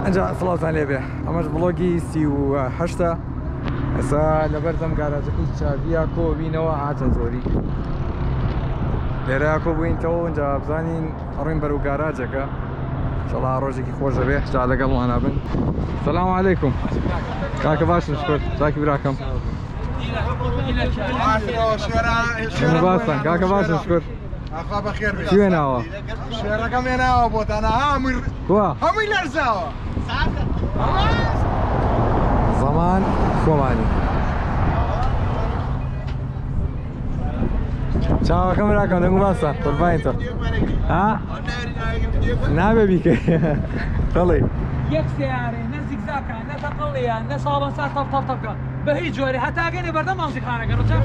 انجا سڵاتان لێبێ ئەمەش بڵۆگی 38 ئێستا لەبەردەم گاراجەکەی چاویە کۆبینەوە هاتن زۆری لێرە کۆ بووینەوە ئەنجا بزانین ئەڕۆین بەرەو گاراجەکە ئینشەڵا ڕۆژێکی خۆش دەبێ جا لەگەڵمان بن. سەلام عەلەیکوم کاکە باشن شکر چاکی براکەم باسان کاکە باشن شکر ئاخوا بەخێر بێت چی وێناوە؟ شوێنەکەم هێناوە بۆتانە هەمووی لەرزاوە زەمان خۆمانی چاوەکەم براکەم دەنگ باسە قوربانی تۆ ها؟ نابێ بیکە دەڵێ یەک سیارێ نە زیگزاکە نە تەقەڵەیە نە ساڵەنسار تەڵتەڵتەکە بە هیچ جۆرێ هەتاگەنێ بەردەم ماوزیخانەکە ڕەچە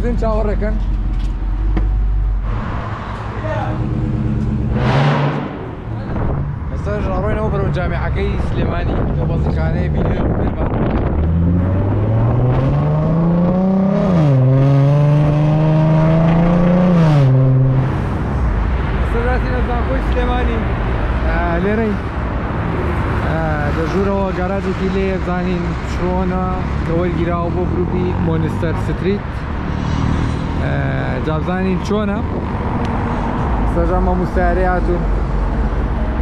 بنزین چاوەڕێکن ئێستا ڕۆینەوە بەرەو جامێعەکەی سلێمانی کە بەزیخانەیە بینێ ئێستا زانکۆی سلێمانی لێرەی لەژوورەوە گاراجێکی لێ بزانین چۆنە کە وەرگیراوە بۆ گروپی مۆنستەر ستریت جا بزانین چۆنە سەرجا مامۆستایەرێ هاتوون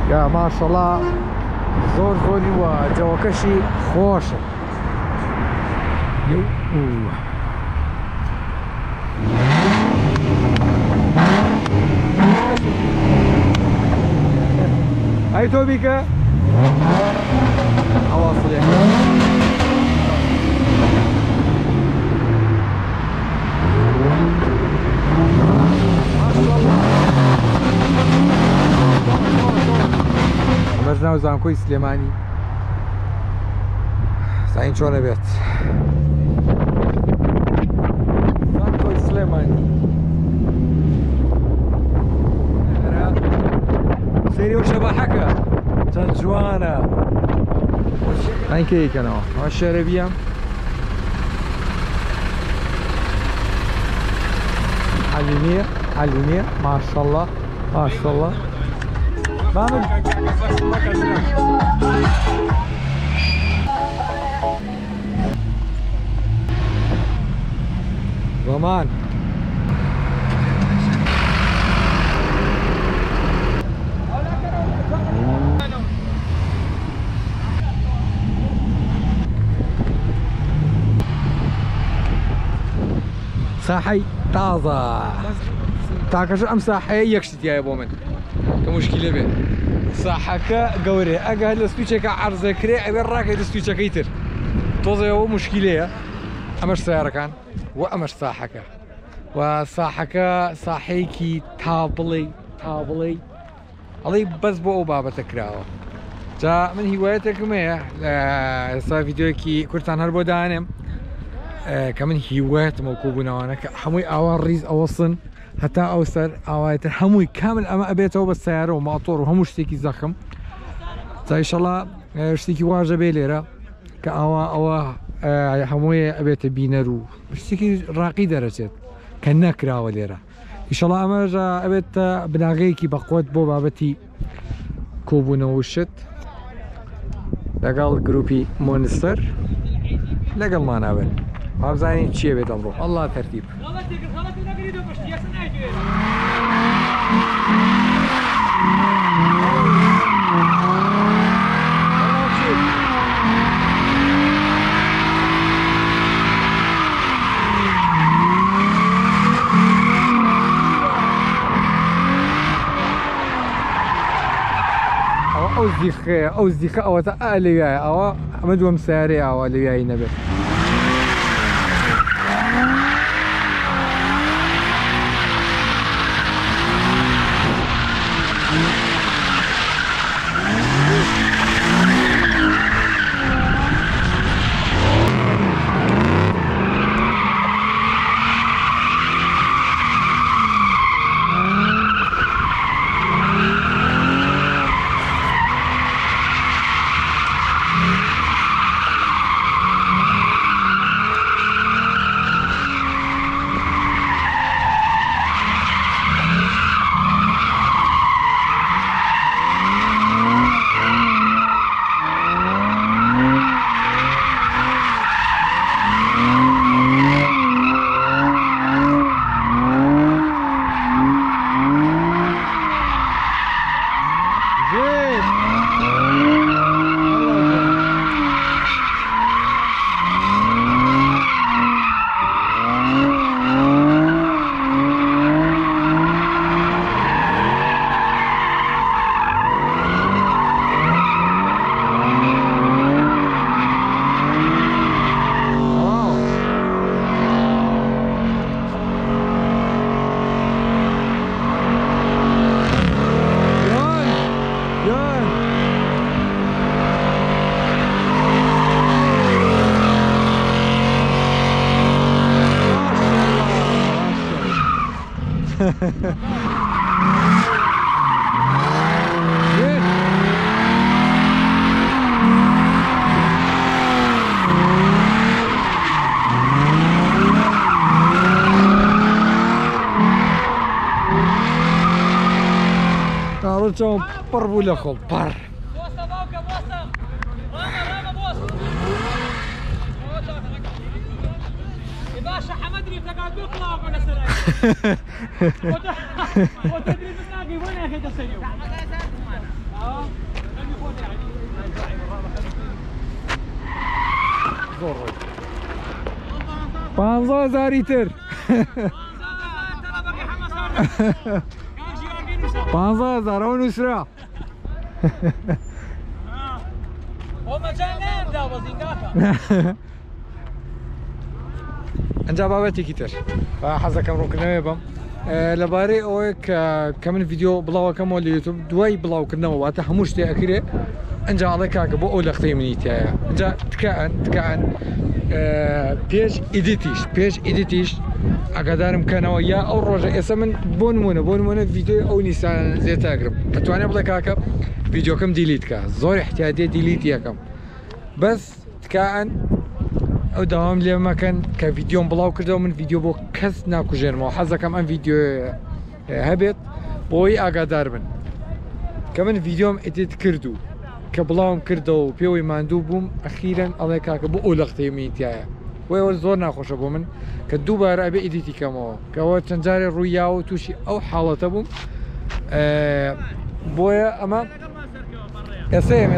کە ماشەڵڵا زۆر زۆری وە جەوەکەشی خۆشە ئەی تۆ بیکە ئەواصلێ ئەمەش ناو زانکۆی سلێمانی زانین چۆنە بێت زانکۆی سلێمانی سەیری ئەو شەباحەکە چەند جوانە ئەنکەیەکەنەوە ئەوە شێرەبیە حەلیمیە حەلیمیە ماشەڵڵا ماشەڵڵا بامن زەمان ساحەی تازە تاکەش ئەم ساحەیە یەکشتیایە بۆ من کە موشکیلە بێت ساحەکە گەورێ ئەگەر لە سویچێکە عەرزەکرێ ئەوێ ڕاکەی لە سویچەکەی تر تۆزەوە مشکیلەیە ئەمەش سیارەکان و ئەمەش ساحەکە و ساحەکە ساحەیەکی تابڵی ئەڵێ بەس بۆ ئەو بابەتە کراوە جا من هوايتكم هي صار فيديوكي كورتان هربو دانم كمان هوايت موكوبنا وانا حموي اوان ريز اوصن حتى اوسر اوایت حموي كامل اما ابيته بس سياره وماطور وهموش شتيكي زخم ان شاء الله شتيكي واجبه ليره كاوا حموي ابيته بينرو شتيكي راقي درجات كنكرا وليره ان شاء الله اما جا ابيت بلاغيكي بقوت بو بابتي كوبونا وشت لقال جروبي مونستر لقال ما نابل ما بزاني شي بيت امرو الله ترتيب أوزديخ أو تألي أو مدوم ساري أو اللي جاي نبي تعالوا بربو لكم بر باشا حمدني تقعد بيطلع ولا سرعه وتدري بتلاقي وين يا اخي تسيو اه بانزا زاريتر بانزا زارون اسرا ومجانين دا وزنقاتا انجا بابتي كتير فحزا كم روكنا بام لباري اوك كمان فيديو بلاو كم ولا يوتيوب دواي بلاو كنا واتا هموش تي اكيد انجا عليك بو اول اختي منيتيا انجا تكان بيج اديتيش اقدر كان ويا او رجع اسمن بونمونه فيديو او نيسان زي تاقرب اتواني بلا كاكا فيديو كم ديليت كا زور احتياجي ديليت ياكم بس تكان او دوام لي ما كان كفيديو بلاو كردو من فيديو بو كس ناكو جير مو حزا كم ان فيديو هبط بوي اقدر من كمان فيديو اديت كردو كبلاوم كردو بيوي ماندوبوم اخيرا الله كاكا بو اولختي ميتيا وي زور ناخوش ابو من كدوبا راه بايديتي كمو كوا تنجاري روياو توشي او حالته بوم بويا اما يسيم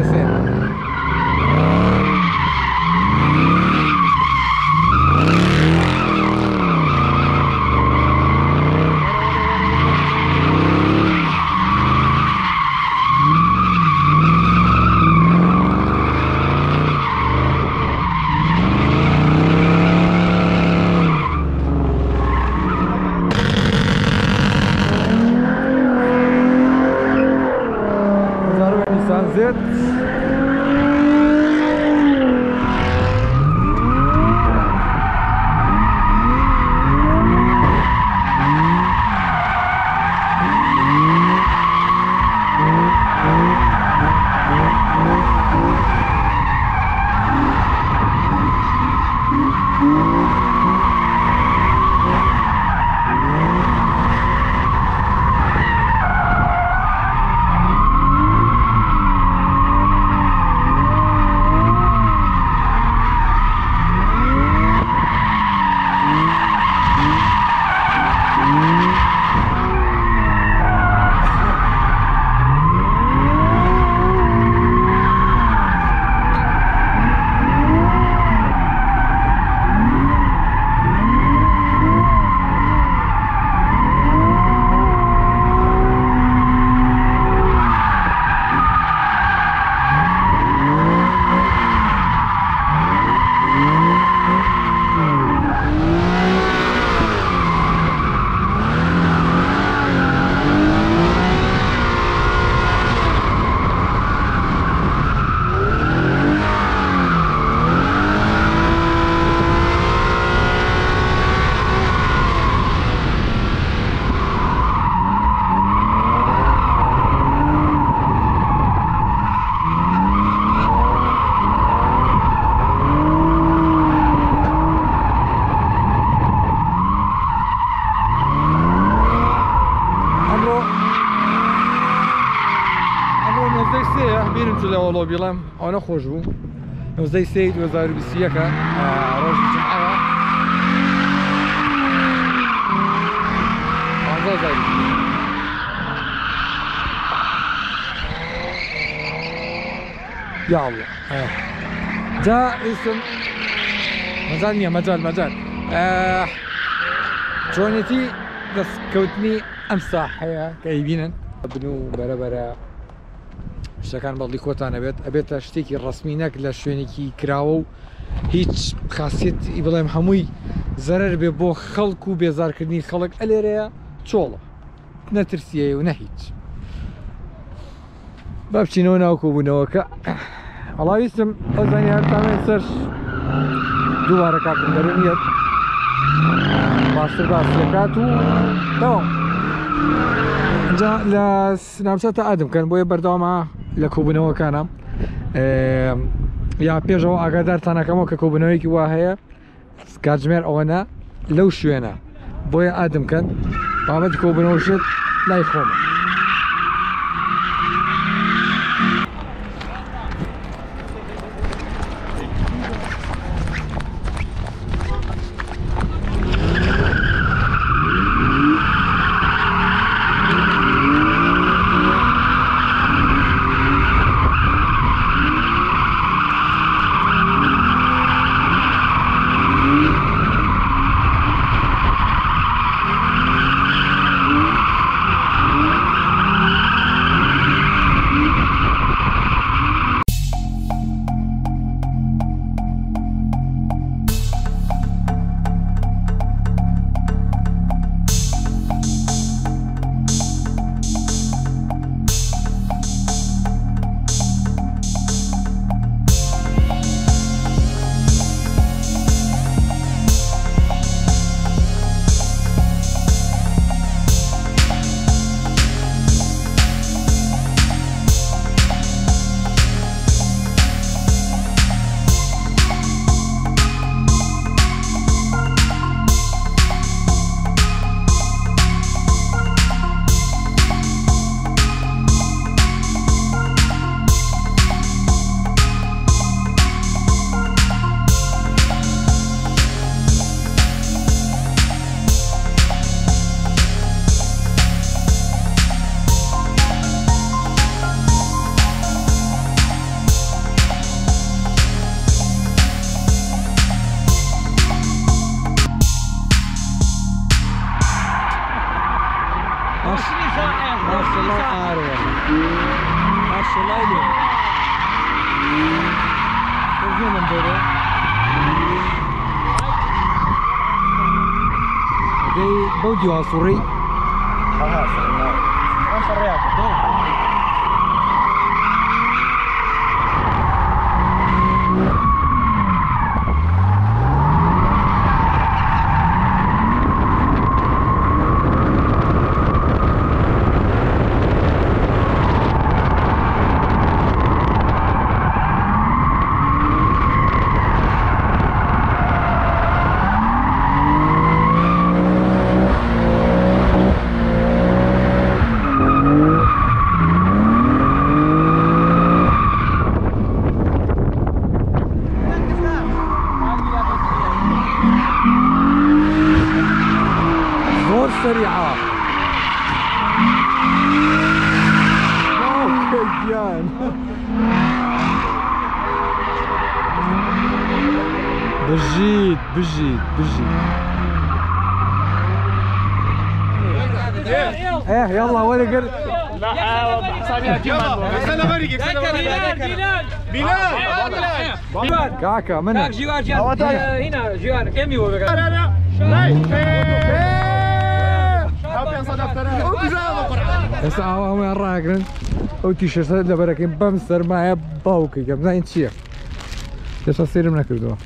زيت والله بيڵێم ئەو نەخۆش بوو 19 سەی 2021 ڕۆژی جمعەیە 15 يا الله جاء اسم مجال مجال جونيتي بس كوتني امساح كايبينا بنو برا شتەکان بەڵی کۆتان ئەبێتە شتێکی ڕسمینەک لە شوێنێکی کراوە و هیچ خاصیەتی بڵێم هەمووی زەرەر بێ بۆ خەڵک و بێزارکردنی خەڵک ئەلێرەیە چۆڵە نەترسیە و نەهیچ با بچینەوە ناو کۆبوونەوەکە هەڵاویستم ئەو زانیارتانێت سەر دووبارە کاتم دەرونیت باشتر باس دەکات و تەواو اینجا لە سناپچەتە ئادم کەن بۆیە بەردەوامە لە کۆبوونەوەکانە یا پێشەوە ئاگادارتانەکەمەوە کە کۆبوونەوەیەکی وا هەیە کاتژمێر ئەوەنە لەو شوێنە بۆیە ئادم کەن بابەتی کۆبوونەوە شێت لای خۆمە بودي وصوري خلاص ما فرياك سريعة كيان بجيد ايه يلا ولا قل لا حسابي بلال كاكا من هناك جوار هنا جوار امي ولا هسه هم الراجل او تيشرت لبركين بمسر معي باوكي كم زين تشير ايش اصير من كردوه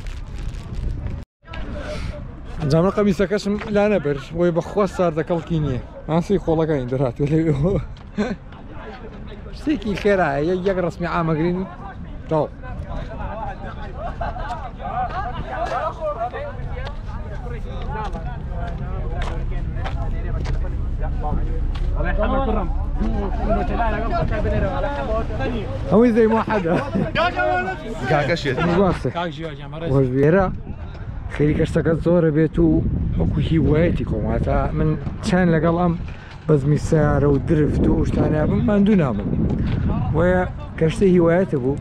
جامل قميص كشم لا نبر ويبخوس صار ذاك الكينيه ناسي خولا كاين درات سيكي خير هاي يقرص مع ماغرين تو الله يحمد كرم. ئەوەی زەی حەدا کاکەشێت واسە کاک ژیاجیان بەڕێز وەژێرە خێری کەشتەکە زۆرە بێت و وەکو هیوایەتی کۆماتە من چەند لەگەڵ ئەم بەزمی سیارە و درفت و شتانە بم ماندوو نابم وە کەشتە هیوایەتە بوو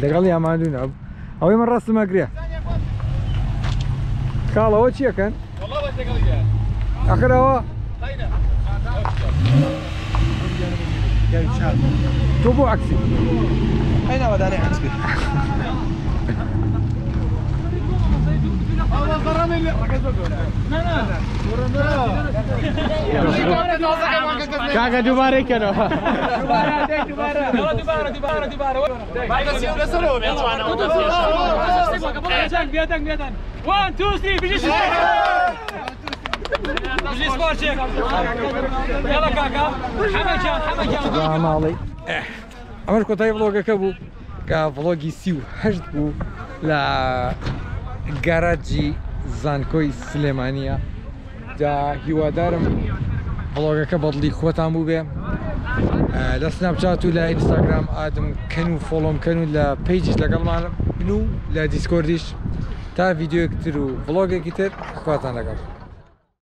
لەگەڵ یا ماندوو ناب ئەوەی من ڕاستم ئەگرێ کاڵەوە چیەکەن؟ ئەخرەوە تۆ بۆ عکسی هەینەوە دانێ عکسبێت كاكا دوباره كانوا بيجي سبورت شيك يلا كاكا حمجان حمجان ماڵی ئەمەش کۆتایی ڤڵۆگەکە بوو کە ڤڵۆگی 38 بوو لە گاراجی زانکۆی سلێمانیە جا هیوادارم ڤڵۆگەکە بەدڵی خۆتان بوو بێ لە سناپچات و لە ئینستاگرام ئادم کەن و فۆڵۆم کەن و لە پیجیش لەگەڵمان بن و لە دیسکۆردیش تا ڤیددیۆیەکتر و ڤڵۆگێکی تر خواتان لەگەڵ